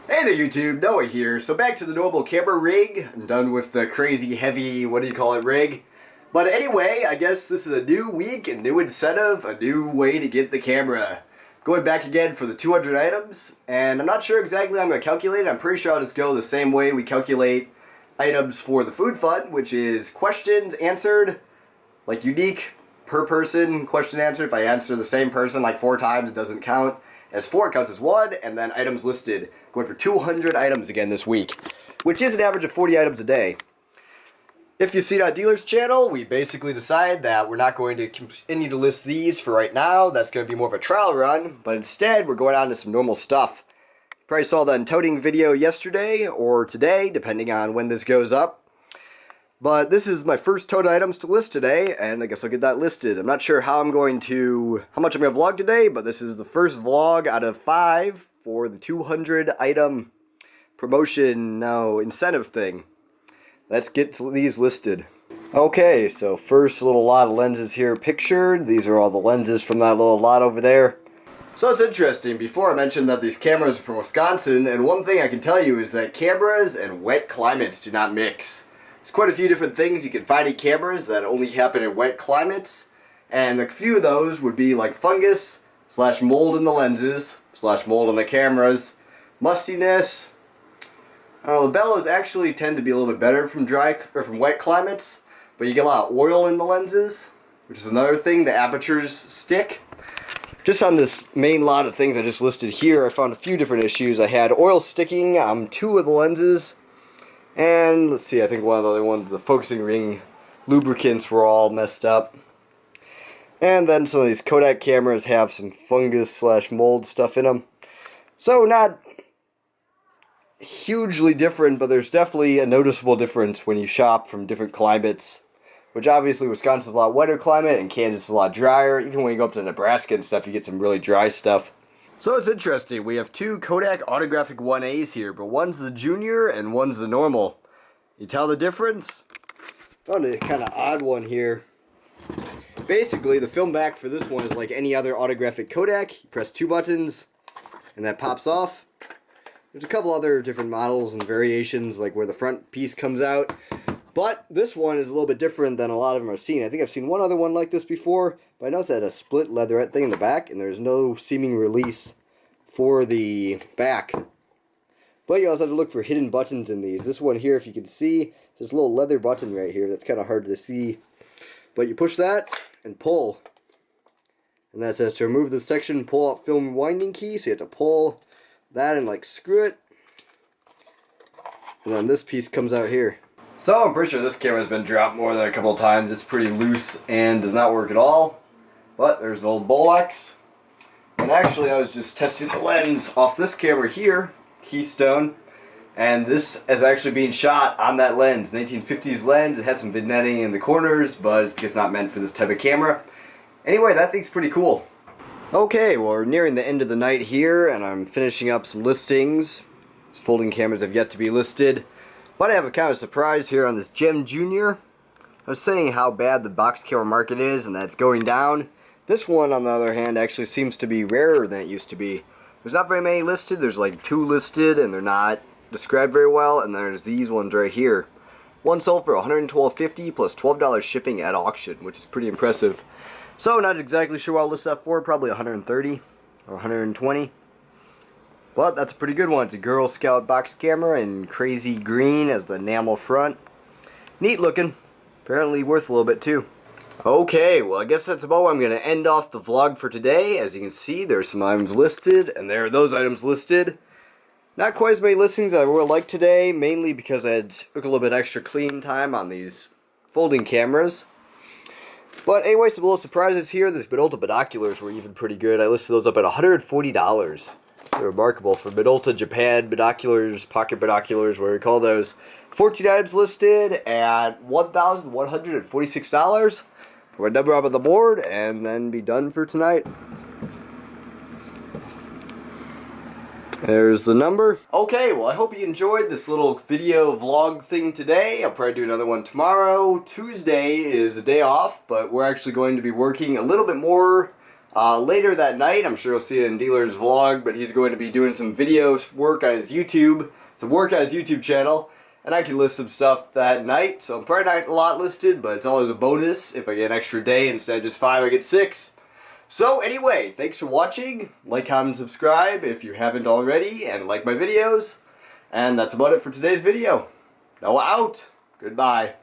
Hey there YouTube, Noah here. So back to the normal camera rig. I'm done with the crazy heavy, what do you call it, rig. But anyway, I guess this is a new week, a new incentive, a new way to get the camera. Going back again for the 200 items, and I'm not sure exactly how I'm going to calculate it. I'm pretty sure I'll just go the same way we calculate items for the food fund, which is questions answered, like unique per person, question answered. If I answer the same person like 4 times, it doesn't count as 4, it counts as 1, and then items listed. Going for 200 items again this week, which is an average of 40 items a day. If you see that dealer's channel, we basically decide that we're not going to continue to list these for right now. That's going to be more of a trial run, but instead we're going on to some normal stuff. Probably saw the toting video yesterday or today, depending on when this goes up. But this is my first tote items to list today, and I guess I'll get that listed. I'm not sure how much I'm going to vlog today, but this is the first vlog out of 5 for the 200 item promotion, incentive thing. Let's get these listed. Okay, so first little lot of lenses here pictured. These are all the lenses from that little lot over there. So it's interesting, before I mentioned that these cameras are from Wisconsin, and one thing I can tell you is that cameras and wet climates do not mix. There's quite a few different things you can find in cameras that only happen in wet climates, and a few of those would be like fungus, / mold in the lenses, / mold in the cameras, mustiness. The bellows actually tend to be a little bit better from wet climates, but you get a lot of oil in the lenses, which is another thing. The apertures stick. Just on this main lot of things I just listed here, I found a few different issues. I had oil sticking on 2 of the lenses. And let's see, I think one of the other ones, the focusing ring lubricants were all messed up. And then some of these Kodak cameras have some fungus / mold stuff in them. So not hugely different, but there's definitely a noticeable difference when you shop from different climates. Which obviously Wisconsin's a lot wetter climate and Kansas is a lot drier. Even when you go up to Nebraska and stuff, you get some really dry stuff. So it's interesting, we have 2 Kodak Autographic 1As here, but one's the junior and one's the normal. You tell the difference? Found a kind of odd one here. Basically, the film back for this one is like any other autographic Kodak. You press 2 buttons, and that pops off. There's a couple other different models and variations, like where the front piece comes out. But this one is a little bit different than a lot of them I've seen. I think I've seen one other one like this before, but I noticed it had a split leatherette thing in the back, and there's no seaming release for the back. But you also have to look for hidden buttons in these. This one here, if you can see, there's a little leather button right here that's kind of hard to see. But you push that and pull. And that says to remove this section, pull out film winding key. So you have to pull that and like screw it. And then this piece comes out here. So I'm pretty sure this camera's been dropped more than a couple of times. It's pretty loose and does not work at all. But there's an old Bolex. And actually I was just testing the lens off this camera here, Keystone. And this is actually being shot on that lens, 1950s lens. It has some vignetting in the corners, but it's because it's not meant for this type of camera. Anyway, that thing's pretty cool. Okay, well we're nearing the end of the night here, and I'm finishing up some listings. Folding cameras have yet to be listed. But I have a kind of surprise here on this Gem Junior. I was saying how bad the box camera market is and that it's going down. This one, on the other hand, actually seems to be rarer than it used to be. There's not very many listed. There's like 2 listed and they're not described very well. And there's these ones right here. One sold for $112.50 plus $12 shipping at auction, which is pretty impressive. So not exactly sure what I'll list that for. Probably $130 or $120. But that's a pretty good one. It's a Girl Scout box camera in crazy green as the enamel front. Neat looking. Apparently worth a little bit too. Okay, well I guess that's about where I'm going to end off the vlog for today. As you can see, there's some items listed, and there are those items listed. Not quite as many listings as I would like today, mainly because I took a little bit extra clean time on these folding cameras. But anyway, some little surprises here. These Minolta binoculars were even pretty good. I listed those up at $140. They're remarkable for Minolta Japan binoculars, pocket binoculars, whatever you call those. 14 items listed at $1,146. Put my number up on the board and then be done for tonight. There's the number. Okay, well I hope you enjoyed this little video vlog thing today. I'll probably do another one tomorrow. Tuesday is a day off, but we're actually going to be working a little bit more Later that night, I'm sure you'll see it in Dealer's vlog, but he's going to be doing some videos, work on his YouTube channel, and I can list some stuff that night. So probably not a lot listed, but it's always a bonus. If I get an extra day instead of just 5, I get 6. So anyway, thanks for watching. Like, comment, subscribe if you haven't already, and like my videos. And that's about it for today's video. Noah out. Goodbye.